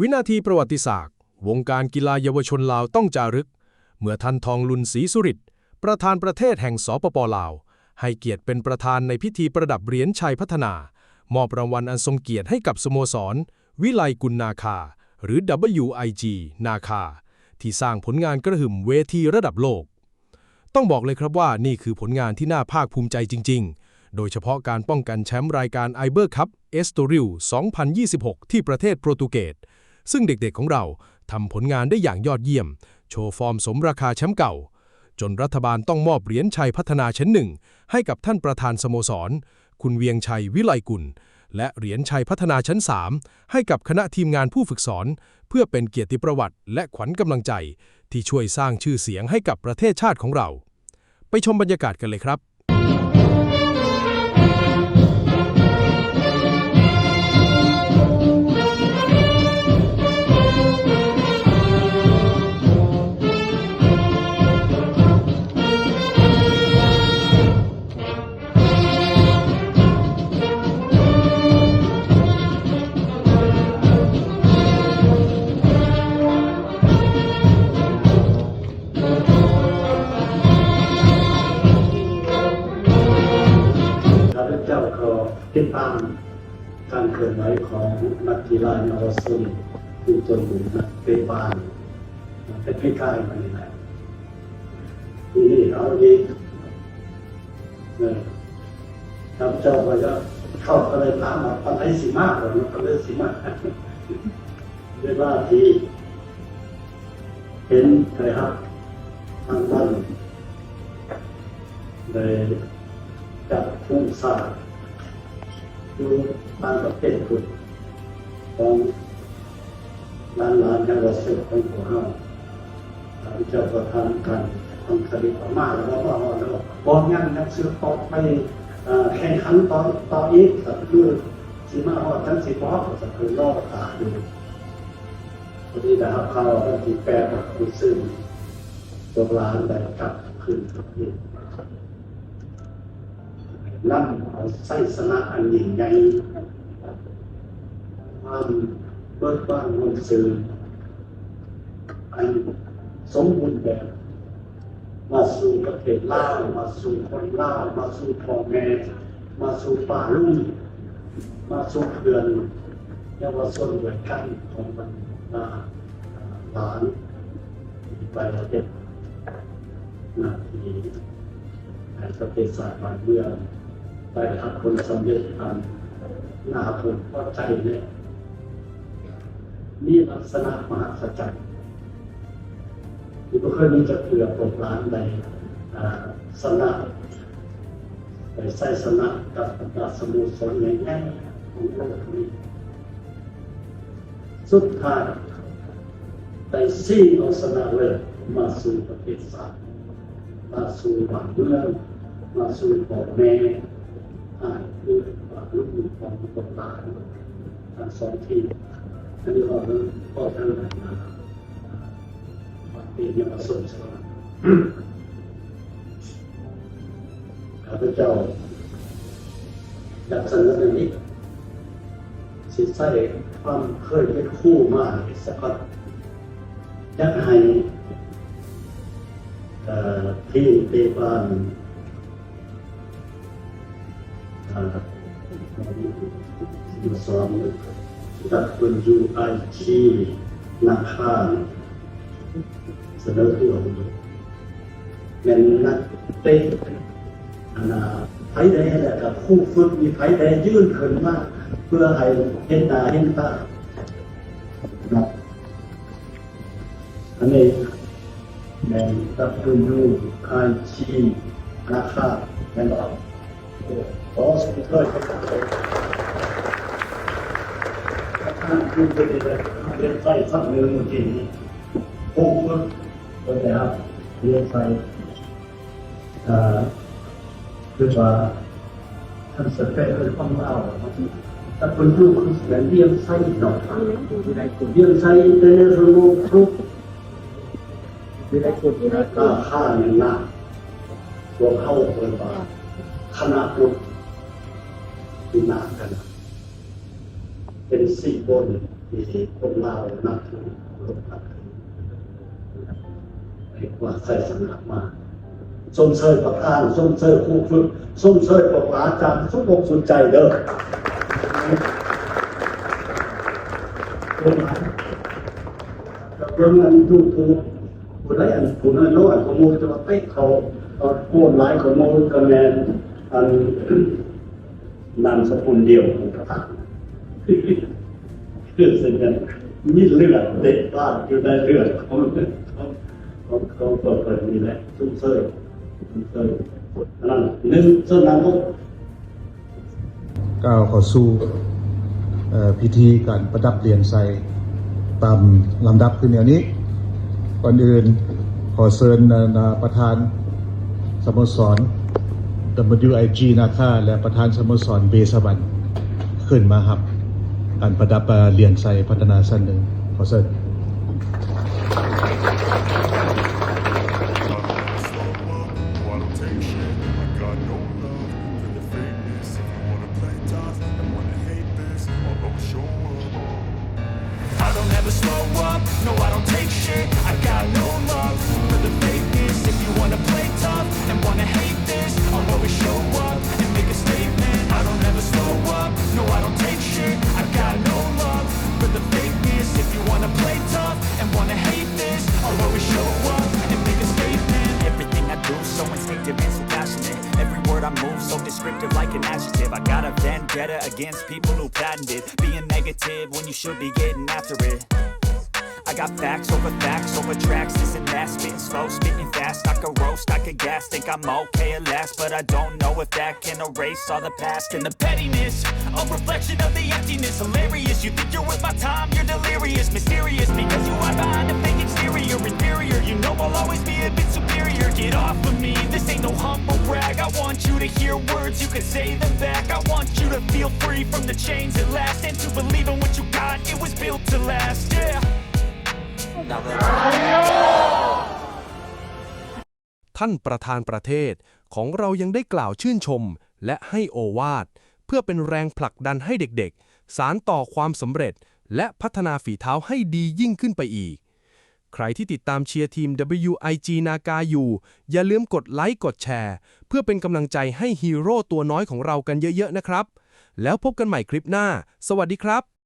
วินาทีประวัติศาสตร์วงการกีฬาเยาวชนลาวต้องจารึกเมื่อท่านทองลุนศรีสุริตประธานประเทศแห่งสปป.ลาวให้เกียรติเป็นประธานในพิธีประดับเหรียญชัยพัฒนามอบรางวัลอันทรงเกียรติให้กับสโมสรวิไลกุลนาคาหรือ WIG นาคาที่สร้างผลงานกระหึ่มเวทีระดับโลกต้องบอกเลยครับว่านี่คือผลงานที่น่าภาคภูมิใจจริงๆโดยเฉพาะการป้องกันแชมป์รายการไอเบอร์คัพเอสโตริล 2026 ที่ประเทศโปรตุเกสซึ่งเด็กๆของเราทำผลงานได้อย่างยอดเยี่ยมโชว์ฟอร์มสมราคาแชมป์เก่าจนรัฐบาลต้องมอบเหรียญชัยพัฒนาชั้นหนึ่งให้กับท่านประธานสโมสรคุณเวียงชัยวิไลกุลและเหรียญชัยพัฒนาชั้น3ให้กับคณะทีมงานผู้ฝึกสอนเพื่อเป็นเกียรติประวัติและขวัญกำลังใจที่ช่วยสร้างชื่อเสียงให้กับประเทศชาติของเราไปชมบรรยากาศกันเลยครับเจ้าก็ติดตามการเคลื่อนไหวของนักกีฬาเยาวชนที่จนถึงนักเตะบอลเป็นใกล้ๆมานี่แหละทีนี้เอาอีกครับเจ้าก็จะเข้าก็เลยถามว่าอะไรสิมากกว่านั้นก็เลยสิมากเรียกว่าที่เห็นอะไรครับทางด้านเลยจับผู้สร้างดูบางประเภทคุณของล้านเยาวชนของพวกเราเจ้าประธานกันทำคดีประมาทแล้วก็บอกงั้นนักสืบต่อไปแข่งขันต่ออีกก็คือสิมาฮอดทั้ง10 รอบก็คือรอบขาดูพอดีนะครับเขาที่8คือซึ่งตัวล้านได้กลับคืนที่นั่นเอาไส้สนะอันยิ่งใหญ่ความเบิกบานมนต์สื่ออันสมบูรณ์แบบมาสู่ประเทศลาวมาสู่คนลาวมาสู่พ่อแม่มาสู่ป่าลุ่มมาสู่เขื่อนเยาวชนด้วยกันของบรรดาหลานไปประเทศนาทีในประเทศศาสตร์บ้านเมืองได้รับผลสำเร็จอันน่าพึงพอใจเนี่ยนี่ลักษณะมหัศจรรย์ที่ไม่เคยมีจะเกลือปกล้านในสนะในไส้สนะกับบรรดาสมุทรสนใหญ่ๆของโลกนี้สุดท้ายได้ซีเอาสนะเลยมาสู่ประเทศศาสตร์มาสู่บ้านเมืองมาสู่พ่อแม่คือลูกของคนตายทั้งสองทีอันนี้ก็ทั้งหลายมาเป็นยังสนสนข้าพเจ้าอยากเสนอในนี้สิใส่ความเคยเป็นคู่มาสักพักอยากให้ที่เตบานอยู่สองดับเป็นยูไอชีนาคาเสนอตัวเป็นนักเตะไผ่แดงแหละกับคู่ฝึกมีไผ่แดงยื่นขึ้นมาเพื่อให้เห็นหน้าเห็นตาอันนี้เป็นดับเป็นยูไอชีนาคาเป็นออกขอสุดท้ายท่านคือเป็นเรียนไฟสักหนึ่งจริงผู้ฝึกก็ได้ครับเรียนไฟคือว่าท่านสเปคเป็นของเราแต่คนดูคือเสียงเรียนไฟหน่อยเรียนไฟในสมองทุกก็ข้าหนึ่งนะตัวเข้าเป็นว่าขนาดลูกที่หนากันเป็น4 บน ที่คนลาวนับถือคนนับถือเรียกว่าใส่สำนักมาส้มเชยประธานส้มเชยครูฝึกส้มเชยประอาจารย์ส้มอกสนใจเด้อเรื่องนั้นยูทูบผู้ใดอันผู้นั้นโน้นขโมยจะมาเตะเขาโอนหลายขโมยคะแนนอันนามสกุลเดียวของประธานคือเส้นกันมีเลือดเด็กบ้านอยู่ในเลือดเขาเปิดนี่แหละซุ่มเซ่ยนั่นหนึ่งเส้นนางกก้าวเข้าสู่พิธีการประดับเหรียญใส่ตามลำดับขึ้นอย่างนี้ก่อนอื่นขอเชิญประธานสโมสร WIG นาคาและประธานสโมสรเบสบันขึ้นมาครับการประดับเหรียญใส่พัฒนาสั้นหนึ่งขอเชิญI don't ever slow up, no I don't take shit. I got no love for the fakeness. If you wanna play tough and wanna hate this, I'll always show up and make a statement. I don't ever slow up, no I don't take shit. I got no love for the fakeness. If you wanna play tough and wanna hate this, I'll always show up and make a statement. Everything I do so instinctive and so passionate. Every word I move so descriptive like an adjective. I got a vendetta against people who patented being negative when you should be getting after it. I got facts over tracks, this and that, spitting slow, spitting fast. I could roast, I could gas, think I'm okay at last, but I don't know if that can erase all the past. And the pettiness, a reflection of the emptiness. Hilarious, you think you're worth my time, you're delirious. Mysterious, because you hide behind a fake exterior. Inferior, you know I'll always be a bit superior. Get off of me, this ain't no humble brag. I want you to hear words, you can say them back. I want you to feel free from the chains at last, and to believe in what you got, it was built to last, yeah. ท่านประธานประเทศของเรายังได้กล่าวชื่นชมและให้โอวาทเพื่อเป็นแรงผลักดันให้เด็กๆสานต่อความสำเร็จและพัฒนาฝีเท้าให้ดียิ่งขึ้นไปอีกใครที่ติดตามเชียร์ทีม WIG นากาอยู่อย่าลืมกดไลค์กดแชร์เพื่อเป็นกำลังใจให้ฮีโร่ตัวน้อยของเรากันเยอะๆนะครับแล้วพบกันใหม่คลิปหน้าสวัสดีครับ